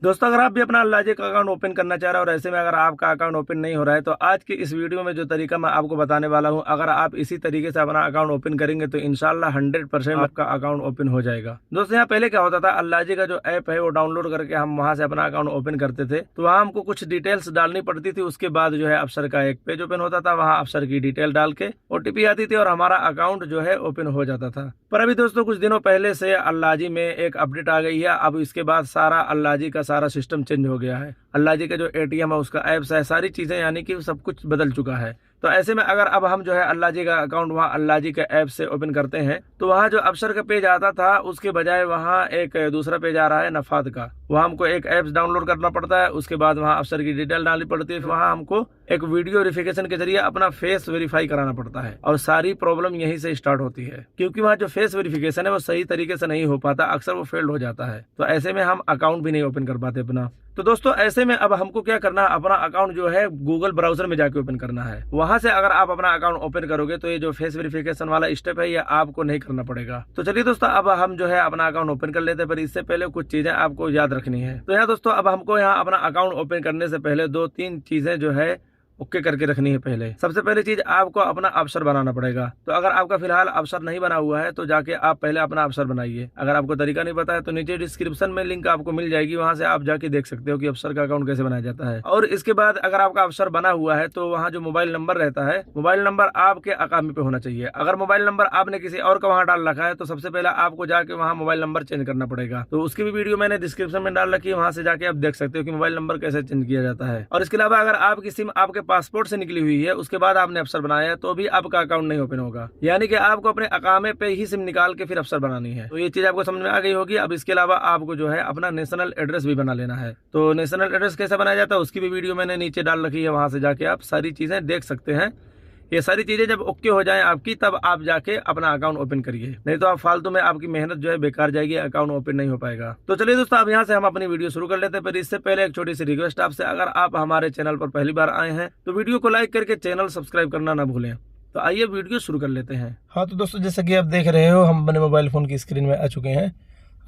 दोस्तों, अगर आप भी अपना अल्लाजी का अकाउंट ओपन करना चाह रहे हो और ऐसे में अगर आपका अकाउंट ओपन नहीं हो रहा है तो आज की इस वीडियो में जो तरीका मैं आपको बताने वाला हूं, अगर आप इसी तरीके से अपना अकाउंट ओपन करेंगे तो इंशाल्लाह 100% आपका अकाउंट ओपन हो जाएगा। दोस्तों, यहाँ पहले क्या होता था, अल्लाजी का जो ऐप है वो डाउनलोड करके हम वहां से अपना अकाउंट ओपन करते थे तो वहाँ हमको कुछ डिटेल्स डालनी पड़ती थी। उसके बाद जो है अफसर का एक पेज ओपन होता था, वहाँ अफसर की डिटेल डाल के OTP आती थी और हमारा अकाउंट जो है ओपन हो जाता था। पर अभी दोस्तों कुछ दिनों पहले से अल्लाजी में एक अपडेट आ गई है। अब इसके बाद सारा अल्लाजी का सारा सिस्टम चेंज हो गया है। अल्लाजी का जो ATM है, उसका ऐप्स है, सारी चीजें यानी कि सब कुछ बदल चुका है। तो ऐसे में अगर अब हम जो है अल्लाजी का अकाउंट वहाँ अल्लाजी के ऐप से ओपन करते हैं तो वहाँ जो अफसर का पेज आता था उसके बजाय वहाँ एक दूसरा पेज आ रहा है नफाद का। वहाँ हमको एक ऐप्स डाउनलोड करना पड़ता है, उसके बाद वहाँ अफसर की डिटेल डालनी पड़ती है, वहाँ हमको एक वीडियो वेरिफिकेशन के जरिए अपना फेस वेरीफाई कराना पड़ता है और सारी प्रॉब्लम यहीं से स्टार्ट होती है, क्योंकि वहाँ जो फेस वेरिफिकेशन है वो सही तरीके से नहीं हो पाता, अक्सर वो फेल्ड हो जाता है। तो ऐसे में हम अकाउंट भी नहीं ओपन कर पाते अपना। तो दोस्तों ऐसे में अब हमको क्या करना है, अपना अकाउंट जो है गूगल ब्राउजर में जाके ओपन करना है। वहां से अगर आप अपना अकाउंट ओपन करोगे तो ये जो फेस वेरिफिकेशन वाला स्टेप है ये आपको नहीं करना पड़ेगा। तो चलिए दोस्तों, अब हम जो है अपना अकाउंट ओपन कर लेते हैं, पर इससे पहले कुछ चीजें आपको याद रखनी है। तो यहाँ दोस्तों अब हमको यहाँ अपना अकाउंट ओपन करने से पहले 2-3 चीजें जो है ओके करके रखनी है। पहले सबसे पहली चीज आपको अपना अफसर बनाना पड़ेगा। तो अगर आपका फिलहाल अफसर नहीं बना हुआ है तो जाके आप पहले अपना अफसर बनाइए। अगर आपको तरीका नहीं पता है तो नीचे डिस्क्रिप्शन में लिंक आपको मिल जाएगी, वहां से आप जाके देख सकते हो कि अफसर का अकाउंट कैसे बनाया जाता है। और इसके बाद अगर आपका अफसर बना हुआ है तो वहाँ जो मोबाइल नंबर रहता है, मोबाइल नंबर आपके अकामी पे होना चाहिए। अगर मोबाइल नंबर आपने किसी और का वहाँ डाल रखा है तो सबसे पहले आपको जाके वहाँ मोबाइल नंबर चेंज करना पड़ेगा। तो उसकी भी वीडियो मैंने डिस्क्रिप्शन में डाल रखी है, वहाँ से जाके आप देख सकते हो कि मोबाइल नंबर कैसे चेंज किया जाता है। और इसके अलावा अगर आपकी सिम आपके पासपोर्ट से निकली हुई है, उसके बाद आपने अफसर बनाया है, तो भी आपका अकाउंट नहीं ओपन होगा। यानी कि आपको अपने अकामे पे ही सिम निकाल के फिर अफसर बनानी है। तो ये चीज आपको समझ में आ गई होगी। अब इसके अलावा आपको जो है अपना नेशनल एड्रेस भी बना लेना है। तो नेशनल एड्रेस कैसे बनाया जाता है उसकी भी वीडियो मैंने नीचे डाल रखी है, वहां से जाके आप सारी चीजें देख सकते हैं। ये सारी चीजें जब ओके हो जाएं आपकी, तब आप जाके अपना अकाउंट ओपन करिए, नहीं तो आप फालतू में आपकी मेहनत जो है बेकार जाएगी, अकाउंट ओपन नहीं हो पाएगा। तो चलिए दोस्तों, अब यहाँ से हम अपनी वीडियो शुरू कर लेते हैं। पर इससे पहले एक छोटी सी रिक्वेस्ट आपसे, अगर आप हमारे चैनल पर पहली बार आए हैं तो वीडियो को लाइक करके चैनल सब्सक्राइब करना ना भूलें। तो आइए वीडियो शुरू कर लेते हैं। हाँ तो दोस्तों, जैसा कि आप देख रहे हो, हम अपने मोबाइल फोन की स्क्रीन में आ चुके हैं।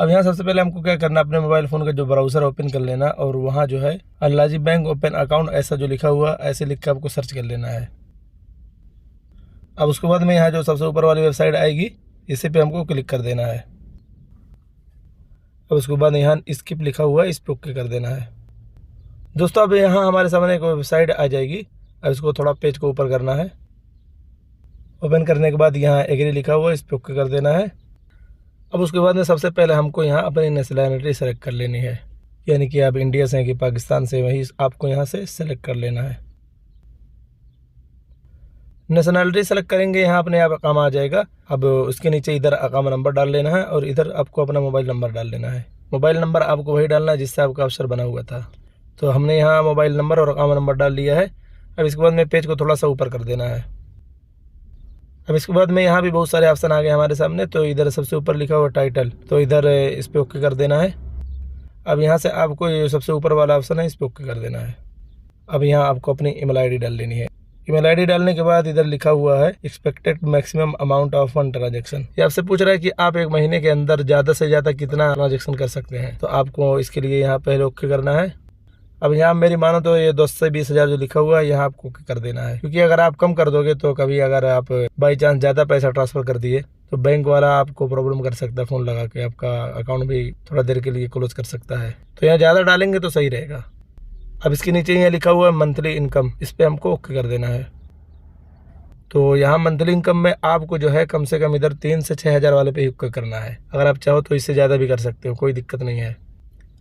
अब यहाँ सबसे पहले हमको क्या करना, अपने मोबाइल फोन का जो ब्राउजर ओपन कर लेना और वहाँ जो है अल्लाजी बैंक ओपन अकाउंट ऐसा जो लिखा हुआ, ऐसे लिख के आपको सर्च कर लेना है। अब उसके बाद में यहाँ जो सबसे ऊपर वाली वेबसाइट आएगी, इसी पे हमको क्लिक कर देना है। अब उसके बाद यहाँ स्किप लिखा हुआ है, इस पे ओके कर देना है। दोस्तों अब यहाँ हमारे सामने एक वेबसाइट आ जाएगी। अब इसको थोड़ा पेज को ऊपर करना है। ओपन करने के बाद यहाँ एग्री लिखा हुआ है, इस पे ओके कर देना है। अब उसके बाद में सबसे पहले हमको यहाँ अपनी नेशनलिटी सेलेक्ट कर लेनी है, यानी कि आप इंडिया से हैं कि पाकिस्तान से, वही आपको यहाँ से सेलेक्ट कर लेना है। नेशनलिटी सेलेक्ट करेंगे, यहाँ अपने आप अकामा आ जाएगा। अब उसके नीचे इधर अकामा नंबर डाल लेना है और इधर आपको अपना मोबाइल नंबर डाल लेना है। मोबाइल नंबर आपको वही डालना है जिससे आपका अफसर बना हुआ था। तो हमने यहाँ मोबाइल नंबर और अकामा नंबर डाल लिया है। अब इसके बाद में पेज को थोड़ा सा ऊपर कर देना है। अब इसके बाद में यहाँ भी बहुत सारे ऑप्शन आ गए हमारे सामने। तो इधर सबसे ऊपर लिखा हुआ टाइटल, तो इधर इस पर ओके कर देना है। अब यहाँ से आपको ये सबसे ऊपर वाला ऑप्शन है, इस पर ओके कर देना है। अब यहाँ आपको अपनी ईमेल ID डाल लेनी है। ईमेल ID डालने के बाद इधर लिखा हुआ है expected maximum amount of one transaction. ये आपसे पूछ रहा है कि आप एक महीने के अंदर ज़्यादा से ज़्यादा कितना ट्रांजेक्शन कर सकते हैं। तो आपको इसके लिए यहाँ पहले ओके करना है। अब यहाँ मेरी मानो तो ये 10 से 20 हज़ार जो लिखा हुआ है, यहाँ आपको ओके कर देना है, क्योंकि अगर आप कम कर दोगे तो कभी अगर आप बाई चांस ज़्यादा पैसा ट्रांसफ़र कर दिए तो बैंक वाला आपको प्रॉब्लम कर सकता है, फ़ोन लगा के आपका अकाउंट भी थोड़ा देर के लिए क्लोज कर सकता है। तो यहाँ ज़्यादा डालेंगे तो सही रहेगा। अब इसके नीचे यहाँ लिखा हुआ है मंथली इनकम, इस पर हमको ओके कर देना है। तो यहाँ मंथली इनकम में आपको जो है कम से कम इधर 3 से 6 हज़ार वाले पे ही ओके करना है। अगर आप चाहो तो इससे ज़्यादा भी कर सकते हो, कोई दिक्कत नहीं है।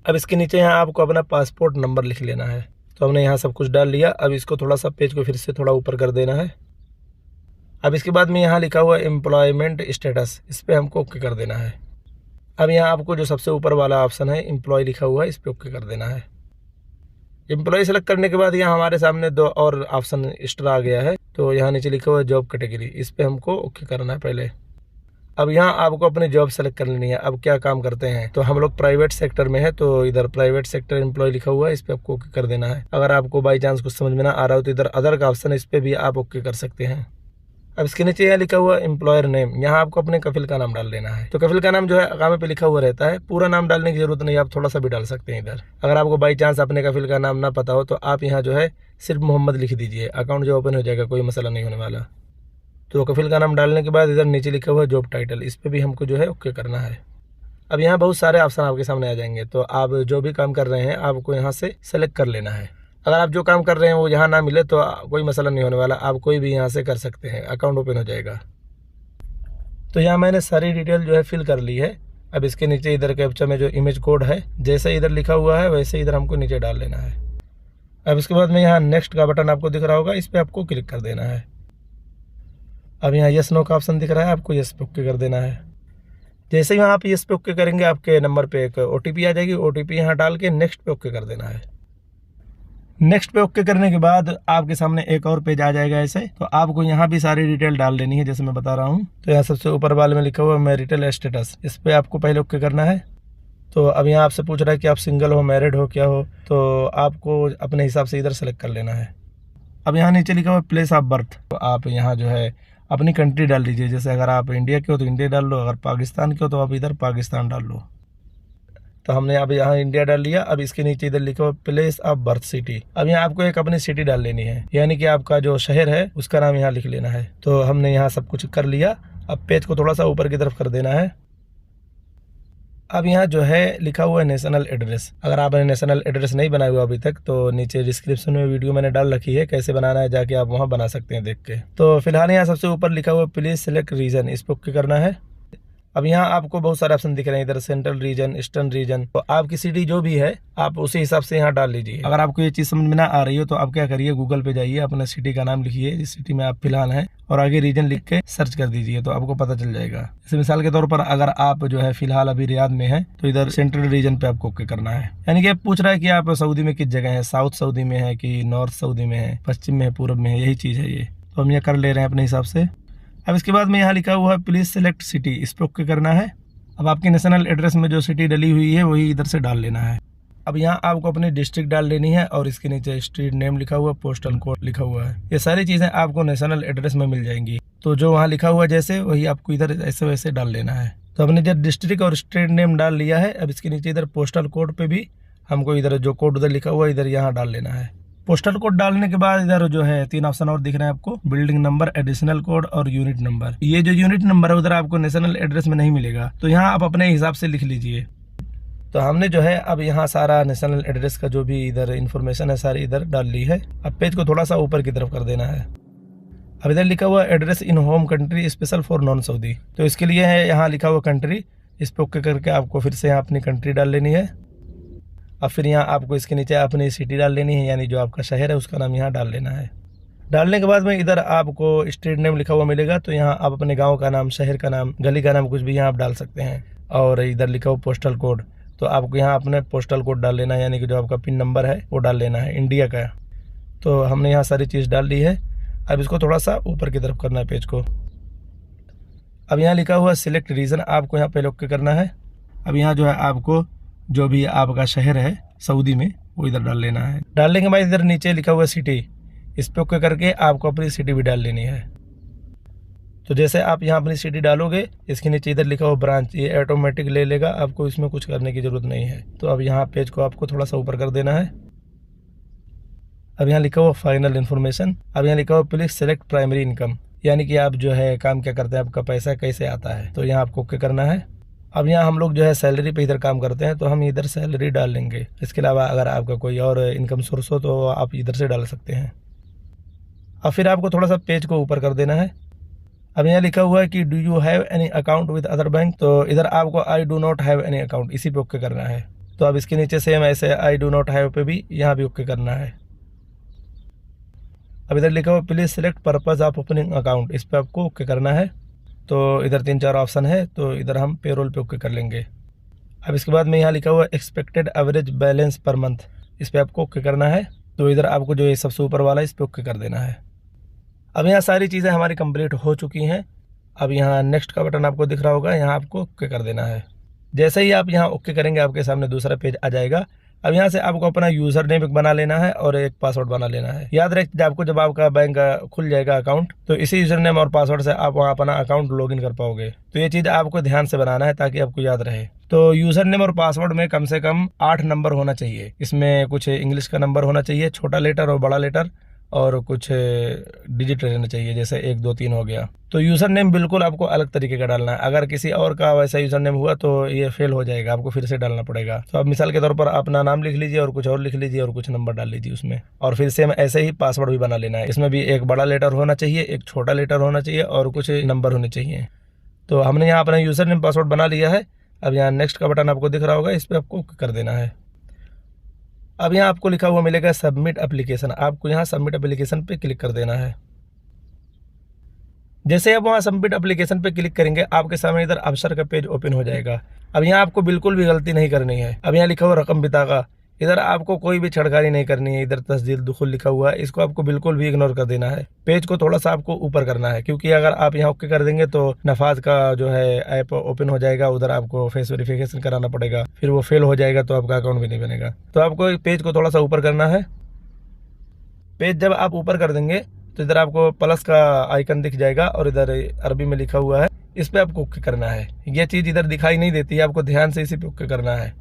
अब इसके नीचे यहाँ आपको अपना पासपोर्ट नंबर लिख लेना है। तो हमने यहाँ सब कुछ डाल लिया। अब इसको थोड़ा सा पेज को फिर से थोड़ा ऊपर कर देना है। अब इसके बाद में यहाँ लिखा हुआ है एम्प्लॉयमेंट स्टेटस, इस पर हमको ओके कर देना है। अब यहाँ आपको जो सबसे ऊपर वाला ऑप्शन है एम्प्लॉय लिखा हुआ है, इस पर ओके कर देना है। एम्प्लॉय सेलेक्ट करने के बाद यहाँ हमारे सामने 2 और ऑप्शन एक्स्ट्रा आ गया है। तो यहाँ नीचे लिखा हुआ है जॉब कैटेगरी, इस पे हमको ओके करना है पहले। अब यहाँ आपको अपनी जॉब सेलेक्ट कर लेनी है। अब क्या काम करते हैं, तो हम लोग प्राइवेट सेक्टर में है, तो इधर प्राइवेट सेक्टर एम्प्लॉय लिखा हुआ है, इस पे आपको ओके कर देना है। अगर आपको बाई चांस कुछ समझ में ना आ रहा हो तो इधर अदर का ऑप्शन है, इस पे भी आप ओके कर सकते हैं। अब इसके नीचे यहाँ लिखा हुआ एम्प्लॉयर नेम, यहाँ आपको अपने कफिल का नाम डाल देना है। तो कफिल का नाम जो है अकामे पे लिखा हुआ रहता है, पूरा नाम डालने की जरूरत नहीं, आप थोड़ा सा भी डाल सकते हैं इधर। अगर आपको बाई चांस अपने कफिल का नाम ना पता हो तो आप यहाँ जो है सिर्फ मोहम्मद लिख दीजिए, अकाउंट जो ओपन हो जाएगा, कोई मसला नहीं होने वाला। तो कफिल का नाम डालने के बाद इधर नीचे लिखा हुआ जॉब टाइटल, इस पर भी हमको जो है ओके करना है। अब यहाँ बहुत सारे ऑप्शन आपके सामने आ जाएंगे, तो आप जो भी काम कर रहे हैं आपको यहाँ से सेलेक्ट कर लेना है। अगर आप जो काम कर रहे हैं वो यहाँ ना मिले तो कोई मसला नहीं होने वाला, आप कोई भी यहाँ से कर सकते हैं, अकाउंट ओपन हो जाएगा। तो यहाँ मैंने सारी डिटेल जो है फिल कर ली है। अब इसके नीचे इधर कैप्चा में जो इमेज कोड है जैसे इधर लिखा हुआ है वैसे इधर हमको नीचे डाल लेना है। अब इसके बाद में यहाँ नेक्स्ट का बटन आपको दिख रहा होगा, इस पर आपको क्लिक कर देना है। अब यहाँ यस नो का ऑप्शन दिख रहा है, आपको यस पे ओके कर देना है। जैसे ही आप यस पे ओके करेंगे आपके नंबर पे एक OTP आ जाएगी, OTP यहाँ डाल के नेक्स्ट पे ओके कर देना है। नेक्स्ट पे ओके करने के बाद आपके सामने एक और पेज आ जाएगा ऐसे, तो आपको यहाँ भी सारी डिटेल डाल देनी है जैसे मैं बता रहा हूँ। तो यहाँ सबसे ऊपर वाले में लिखा हुआ मैरिटल स्टेटस, इस पे आपको पहले ओके करना है। तो अब यहाँ आपसे पूछ रहा है कि आप सिंगल हो, मैरिड हो, क्या हो, तो आपको अपने हिसाब से इधर सेलेक्ट कर लेना है। अब यहाँ नीचे लिखा हुआ प्लेस ऑफ बर्थ, तो आप यहाँ जो है अपनी कंट्री डाल दीजिए। जैसे अगर आप इंडिया के हो तो इंडिया डाल लो, अगर पाकिस्तान के हो तो आप इधर पाकिस्तान डाल लो। तो हमने अब यहाँ इंडिया डाल लिया। अब इसके नीचे इधर लिखा हुआ प्लेस ऑफ बर्थ सिटी, अब यहाँ आपको एक अपनी सिटी डाल लेनी है, यानी कि आपका जो शहर है उसका नाम यहाँ लिख लेना है। तो हमने यहाँ सब कुछ कर लिया। अब पेज को थोड़ा सा ऊपर की तरफ कर देना है। अब यहाँ जो है लिखा हुआ है नेशनल एड्रेस, अगर आपने नेशनल एड्रेस नहीं बनाया हुआ अभी तक तो नीचे डिस्क्रिप्शन में वीडियो मैंने डाल रखी है, कैसे बनाना है जाके आप वहाँ बना सकते हैं देख के। तो फिलहाल यहाँ सबसे ऊपर लिखा हुआ प्लीज सेलेक्ट रीजन, इस पर ओके करना है। अब यहाँ आपको बहुत सारे ऑप्शन दिख रहे हैं, इधर सेंट्रल रीजन, ईस्टर्न रीजन, तो आपकी सिटी जो भी है आप उसी हिसाब से यहाँ डाल लीजिए। अगर आपको ये चीज़ समझ में ना आ रही हो तो आप क्या करिए, गूगल पे जाइए, अपना सिटी का नाम लिखिए जिस सिटी में आप फिलहाल हैं और आगे रीजन लिख के सर्च कर दीजिए तो आपको पता चल जाएगा। जैसे मिसाल के तौर पर अगर आप जो है फिलहाल अभी रियाद में है तो इधर सेंट्रल रीजन पे आपको ओके करना है। यानी कि पूछ रहा है कि आप सऊदी में किस जगह है, साउथ सऊदी में है कि नॉर्थ सऊदी में है, पश्चिम में है, पूर्व में है, यही चीज़ है ये। तो हम ये कर ले रहे हैं अपने हिसाब से। अब इसके बाद में यहाँ लिखा हुआ है प्लीज सेलेक्ट सिटी, इस पर ओके करना है। अब आपकी नेशनल एड्रेस में जो सिटी डली हुई है वही इधर से डाल लेना है। अब यहाँ आपको अपनी डिस्ट्रिक्ट डाल लेनी है और इसके नीचे स्ट्रीट नेम लिखा हुआ, पोस्टल कोड लिखा हुआ है, ये सारी चीज़ें आपको नेशनल एड्रेस में मिल जाएंगी। तो जो वहाँ लिखा हुआ जैसे वही आपको इधर ऐसे वैसे डाल लेना है। तो हमने इधर डिस्ट्रिक्ट और स्ट्रीट नेम डाल लिया है। अब इसके नीचे इधर पोस्टल कोड पे भी हमको इधर जो कोड उधर लिखा हुआ इधर यहाँ डाल लेना है। पोस्टल कोड डालने के बाद इधर जो है 3 ऑप्शन और दिख रहे हैं आपको, बिल्डिंग नंबर, एडिशनल कोड और यूनिट नंबर। ये जो यूनिट नंबर है उधर आपको नेशनल एड्रेस में नहीं मिलेगा, तो यहाँ आप अपने हिसाब से लिख लीजिए। तो हमने जो है अब यहाँ सारा नेशनल एड्रेस का जो भी इधर इन्फॉर्मेशन है सारी इधर डाल ली है। अब पेज को थोड़ा सा ऊपर की तरफ कर देना है। अब इधर लिखा हुआ address in home country special for non Saudi, तो इसके लिए है यहाँ लिखा हुआ कंट्री, इस पर ओके करके आपको फिर से यहाँ अपनी कंट्री डाल लेनी है। अब फिर यहाँ आपको इसके नीचे अपनी सिटी डाल लेनी है, यानी जो आपका शहर है उसका नाम यहाँ डाल लेना है। डालने के बाद में इधर आपको स्ट्रीट नेम लिखा हुआ मिलेगा, तो यहाँ आप अपने गांव का नाम, शहर का नाम, गली का नाम कुछ भी यहाँ आप डाल सकते हैं। और इधर लिखा हुआ पोस्टल कोड, तो आपको यहाँ अपने पोस्टल कोड डाल लेना है, यानी कि जो आपका पिन नंबर है वो डाल लेना है इंडिया का। तो हमने यहाँ सारी चीज़ डाल ली है। अब इसको थोड़ा सा ऊपर की तरफ करना है पेज को। अब यहाँ लिखा हुआ सिलेक्ट रीजन, आपको यहाँ पहले ओके करना है। अब यहाँ जो है आपको जो भी आपका शहर है सऊदी में वो इधर डाल लेना है। डालने के बाद इधर नीचे लिखा हुआ सिटी, इस पे ओके करके आपको अपनी सिटी भी डाल लेनी है। तो जैसे आप यहाँ अपनी सिटी डालोगे इसके नीचे इधर लिखा हुआ ब्रांच, ये ऑटोमेटिक ले लेगा, आपको इसमें कुछ करने की जरूरत नहीं है। तो अब यहाँ पेज को आपको थोड़ा सा ऊपर कर देना है। अब यहाँ लिखा हुआ फाइनल इन्फॉर्मेशन, अब यहाँ लिखा हुआ प्लीज सेलेक्ट प्राइमरी इनकम, यानी कि आप जो है काम क्या करते हैं, आपका पैसा कैसे आता है, तो यहाँ आपको ओके करना है। अब यहाँ हम लोग जो है सैलरी पे इधर काम करते हैं तो हम इधर सैलरी डाल लेंगे। इसके अलावा अगर आपका कोई और इनकम सोर्स हो तो आप इधर से डाल सकते हैं। अब फिर आपको थोड़ा सा पेज को ऊपर कर देना है। अब यहाँ लिखा हुआ है कि do you have any account with other bank, तो इधर आपको I do not have any account, इसी पे ओके करना है। तो अब इसके नीचे सेम ऐसे आई डू नॉट हैव पे भी यहाँ भी ओके करना है। अब इधर लिखा हुआ please select purpose of opening account, इस पर आपको ओके करना है। तो इधर 3-4 ऑप्शन है, तो इधर हम पेरोल पे ओके कर लेंगे। अब इसके बाद में यहाँ लिखा हुआ expected average balance per month, इस पर आपको ओके करना है। तो इधर आपको जो ये सबसे ऊपर वाला है इस पर ओके कर देना है। अब यहाँ सारी चीज़ें हमारी कंप्लीट हो चुकी हैं। अब यहाँ नेक्स्ट का बटन आपको दिख रहा होगा, यहाँ आपको ओके कर देना है। जैसे ही आप यहाँ ओके करेंगे आपके सामने दूसरा पेज आ जाएगा। अब यहाँ से आपको अपना यूजर नेम बना लेना है और एक पासवर्ड बना लेना है। याद रखिए आपको जब आपका बैंक खुल जाएगा अकाउंट तो इसी यूजर नेम और पासवर्ड से आप वहाँ अपना अकाउंट लॉगिन कर पाओगे। तो ये चीज़ आपको ध्यान से बनाना है ताकि आपको याद रहे। तो यूजर नेम और पासवर्ड में कम से कम 8 नंबर होना चाहिए। इसमें कुछ इंग्लिश का नंबर होना चाहिए, छोटा लेटर और बड़ा लेटर, और कुछ डिजिट रहना चाहिए, जैसे 1 2 3 हो गया। तो यूज़र नेम बिल्कुल आपको अलग तरीके का डालना है। अगर किसी और का वैसा यूज़र नेम हुआ तो ये फेल हो जाएगा, आपको फिर से डालना पड़ेगा। तो अब मिसाल के तौर पर अपना नाम लिख लीजिए और कुछ और लिख लीजिए और कुछ नंबर डाल लीजिए उसमें, और फिर से ऐसे ही पासवर्ड भी बना लेना है। इसमें भी एक बड़ा लेटर होना चाहिए, एक छोटा लेटर होना चाहिए और कुछ नंबर होने चाहिए। तो हमने यहाँ अपना यूज़र नेम पासवर्ड बना लिया है। अब यहाँ नेक्स्ट का बटन आपको दिख रहा होगा, इस पर आपको कर देना है। अब यहाँ आपको लिखा हुआ मिलेगा सबमिट एप्लीकेशन, आपको यहाँ सबमिट एप्लीकेशन पे क्लिक कर देना है। जैसे आप वहाँ सबमिट एप्लीकेशन पे क्लिक करेंगे आपके सामने इधर अफसर का पेज ओपन हो जाएगा। अब यहाँ आपको बिल्कुल भी गलती नहीं करनी है। अब यहाँ लिखा हुआ रकम बितागा, इधर आपको कोई भी छड़खानी नहीं करनी है। इधर तस्दील दुखुल लिखा हुआ है, इसको आपको बिल्कुल भी इग्नोर कर देना है। पेज को थोड़ा सा आपको ऊपर करना है, क्योंकि अगर आप यहाँ ओके कर देंगे तो नफाज का जो है ऐप ओपन हो जाएगा, उधर आपको फेस वेरिफिकेशन कराना पड़ेगा, फिर वो फेल हो जाएगा तो आपका अकाउंट भी नहीं बनेगा। तो आपको पेज को थोड़ा सा ऊपर करना है। पेज जब आप ऊपर कर देंगे तो इधर आपको प्लस का आइकन दिख जाएगा और इधर अरबी में लिखा हुआ है, इस पर आपको ओके करना है। ये चीज़ इधर दिखाई नहीं देती है, आपको ध्यान से इसी पे ओके करना है।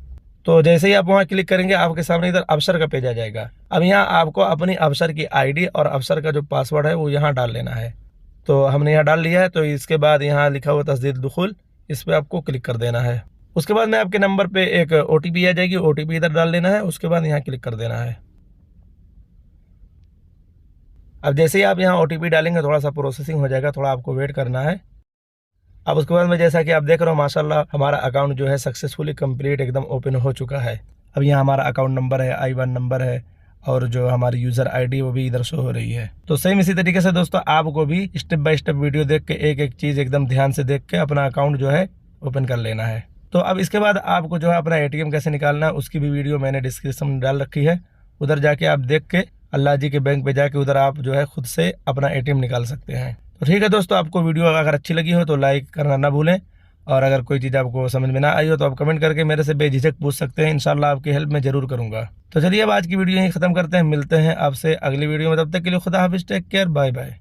तो जैसे ही आप वहाँ क्लिक करेंगे आपके सामने इधर अफसर का पेज आ जाएगा। अब यहाँ आपको अपनी अफसर की आईडी और अफसर का जो पासवर्ड है वो यहाँ डाल लेना है। तो हमने यहाँ डाल लिया है। तो इसके बाद यहाँ लिखा हुआ तस्दीद दुखुल, इस पर आपको क्लिक कर देना है। उसके बाद में आपके नंबर पे एक OTP आ जाएगी, OTP इधर डाल लेना है। उसके बाद यहाँ क्लिक कर देना है। अब जैसे ही आप यहाँ OTP डालेंगे थोड़ा सा प्रोसेसिंग हो जाएगा, थोड़ा आपको वेट करना है। अब उसके बाद में जैसा कि आप देख रहे हो माशाल्लाह हमारा अकाउंट जो है सक्सेसफुली कंप्लीट एकदम ओपन हो चुका है। अब यहाँ हमारा अकाउंट नंबर है, I1 नंबर है और जो हमारी यूज़र ID वो भी इधर शो हो रही है। तो सेम इसी तरीके से दोस्तों आपको भी स्टेप बाय स्टेप वीडियो देख के एक एक चीज़ एकदम ध्यान से देख के अपना अकाउंट जो है ओपन कर लेना है। तो अब इसके बाद आपको जो है अपना ATM कैसे निकालना है उसकी भी वीडियो मैंने डिस्क्रिप्शन में डाल रखी है, उधर जाके आप देख के अल्लाह जी के बैंक पे जाके उधर आप जो है खुद से अपना ATM निकाल सकते हैं। तो ठीक है दोस्तों, आपको वीडियो अगर अच्छी लगी हो तो लाइक करना ना भूलें, और अगर कोई चीज़ आपको समझ में ना आई हो तो आप कमेंट करके मेरे से बेझिझक पूछ सकते हैं। इंशाल्लाह आपकी हेल्प मैं जरूर करूँगा। तो चलिए अब आज की वीडियो यहीं ख़त्म करते हैं, मिलते हैं आपसे अगली वीडियो में। तब तक के लिए खुदा हाफिज़, टेक केयर, बाय बाय।